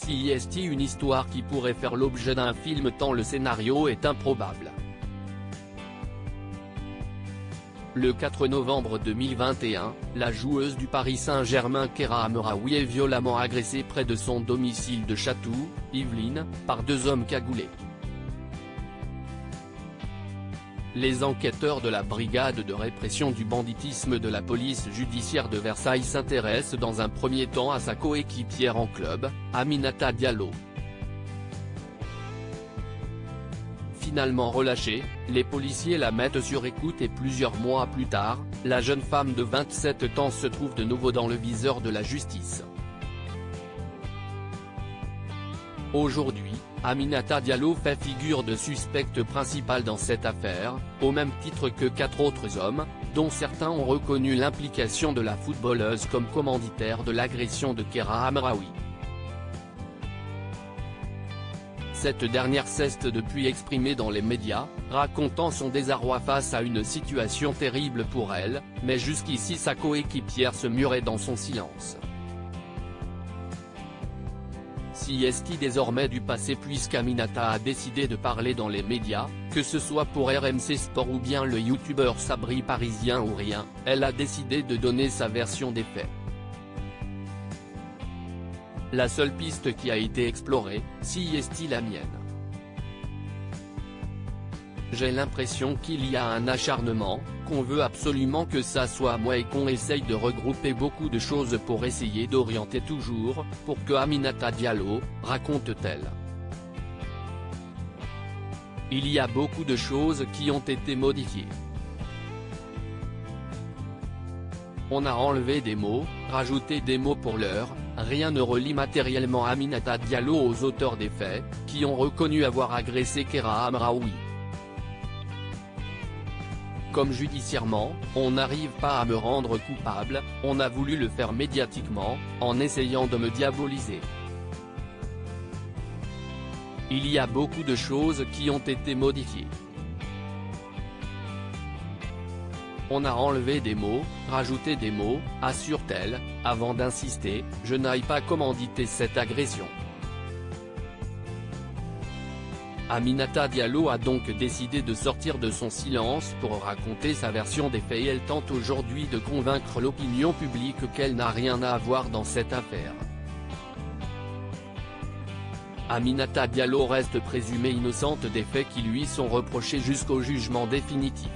CIST, une histoire qui pourrait faire l'objet d'un film tant le scénario est improbable. Le 4 novembre 2021, la joueuse du Paris Saint-Germain Keira Amraoui est violemment agressée près de son domicile de Chatou, Yvelines, par deux hommes cagoulés. Les enquêteurs de la brigade de répression du banditisme de la police judiciaire de Versailles s'intéressent dans un premier temps à sa coéquipière en club, Aminata Diallo. Finalement relâchée, les policiers la mettent sur écoute et plusieurs mois plus tard, la jeune femme de 27 ans se trouve de nouveau dans le viseur de la justice. Aujourd'hui, Aminata Diallo fait figure de suspecte principale dans cette affaire, au même titre que 4 autres hommes, dont certains ont reconnu l'implication de la footballeuse comme commanditaire de l'agression de Keira Amraoui. Cette dernière s'est depuis exprimée dans les médias, racontant son désarroi face à une situation terrible pour elle, mais jusqu'ici sa coéquipière se murait dans son silence. CIST désormais du passé puisqu'Aminata a décidé de parler dans les médias, que ce soit pour RMC Sport ou bien le youtubeur Sabri Parisien ou rien, elle a décidé de donner sa version des faits. La seule piste qui a été explorée, CIST la mienne. J'ai l'impression qu'il y a un acharnement, qu'on veut absolument que ça soit moi et qu'on essaye de regrouper beaucoup de choses pour essayer d'orienter toujours, pour que Aminata Diallo, raconte-t-elle. Il y a beaucoup de choses qui ont été modifiées. On a enlevé des mots, rajouté des mots pour l'heure, rien ne relie matériellement Aminata Diallo aux auteurs des faits, qui ont reconnu avoir agressé Keira Amraoui. Comme judiciairement, on n'arrive pas à me rendre coupable, on a voulu le faire médiatiquement, en essayant de me diaboliser. Il y a beaucoup de choses qui ont été modifiées. On a enlevé des mots, rajouté des mots, assure-t-elle, avant d'insister, je n'aille pas commanditer cette agression. Aminata Diallo a donc décidé de sortir de son silence pour raconter sa version des faits et elle tente aujourd'hui de convaincre l'opinion publique qu'elle n'a rien à voir dans cette affaire. Aminata Diallo reste présumée innocente des faits qui lui sont reprochés jusqu'au jugement définitif.